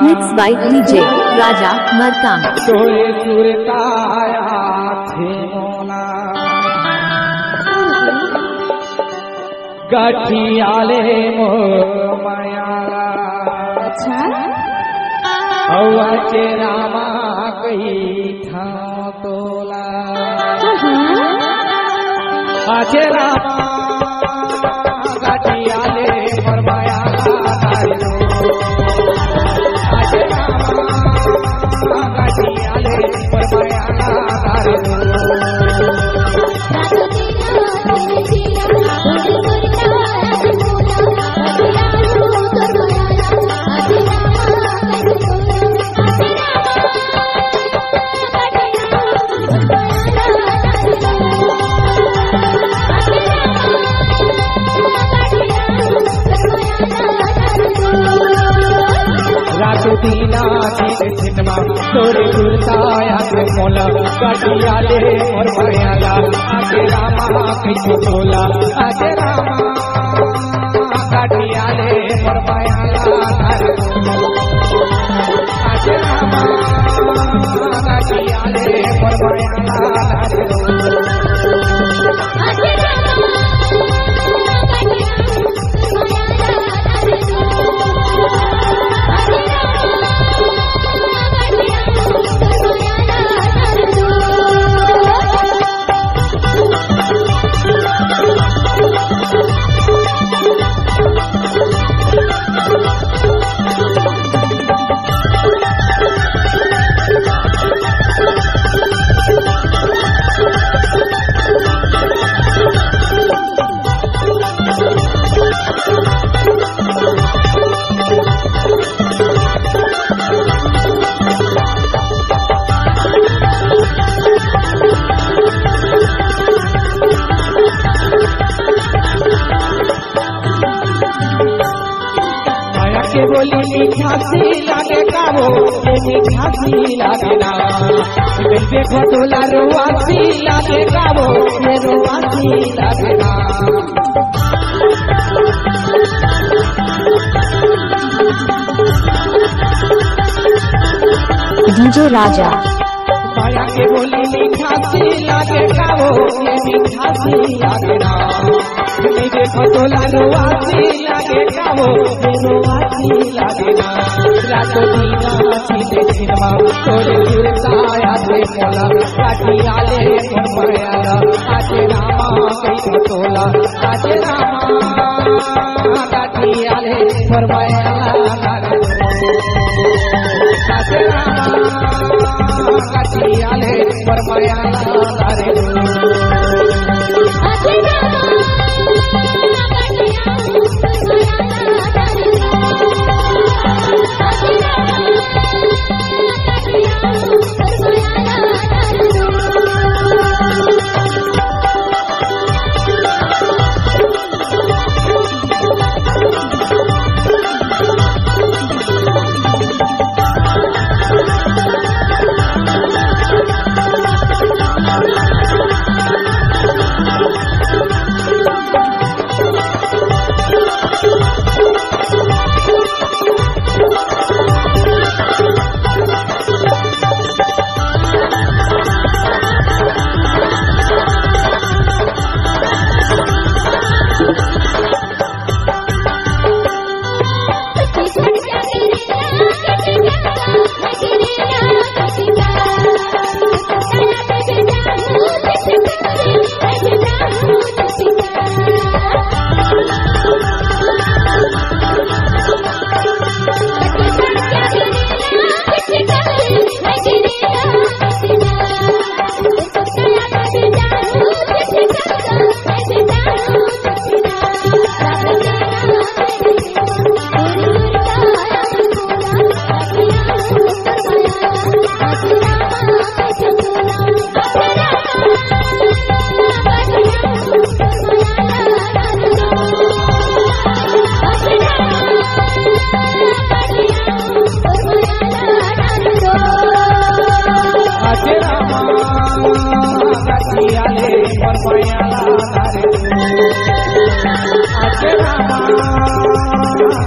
Mixed by DJ Raja Markang. तोरे चुरताया थे मोना गठियाले मो मायाला अच्छा हवा के रामा कही था तोला आचे रामा गठियाले मोर मायाला आचे रामा गठियाले मोर दीना छिनमा तोरे चुरताया थे मोला गठियाले मोर मायाला आजे रामा कहीं तोला आजे रामा गठियाले मोर मायाला आजे रामा गठियाले मोर मायाला बोली मीठा सी लागे काबो मीठा सी लागे ना देखो तोला रोआ सी लागे काबो रोआ सी लागे ना DJ Raja माया के बोली मीठा सी लागे काबो मीठा सी लागे ना देखो तोला रोआ सी लागे काबो रोआ सी लागे ना रातो दीना छिनमा तोरे चुरताया थे मोला गठियाले मोर मायाला आजे रामा कहीं तोला आजे रामा गठियाले मोर मायाला आजे रामा गठियाले मोर मायाला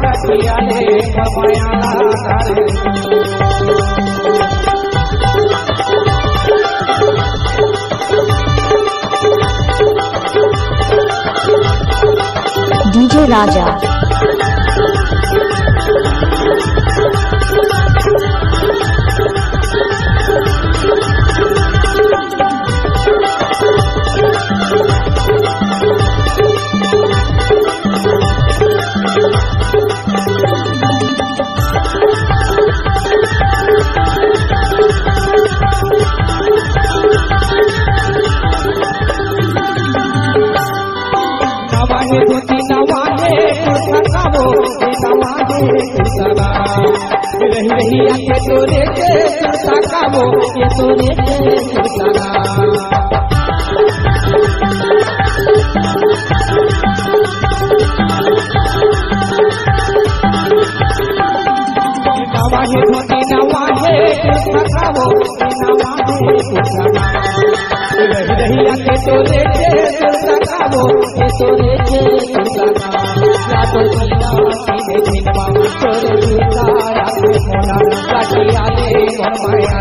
गठिया ले फरमाया करे DJ Raja. नवाहे धोती नवाहे सखावो नवाहे सदा रही रही आके तोरे के सखावो ये तोरे के सदा नवाहे धोती नवाहे सखावो नवाहे सदा रही रही आके तोरे के सखावो ये तोरे के सदा रातो सीना सीने छिनवा तोरे सीता रातो मोला गठिया ले फरमाया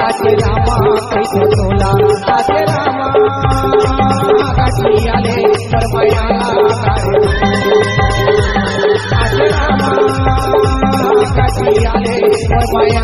आके रामा कैसे तोला आके रामा गठिया ले फरमाया आके रामा गठिया ले फरमाया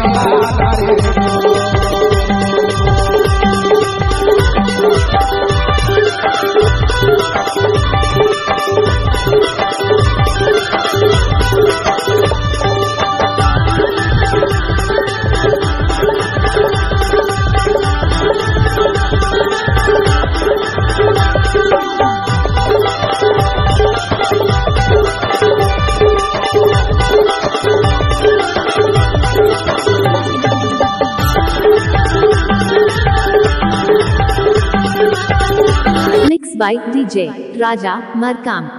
Mixed by DJ Raja Markam.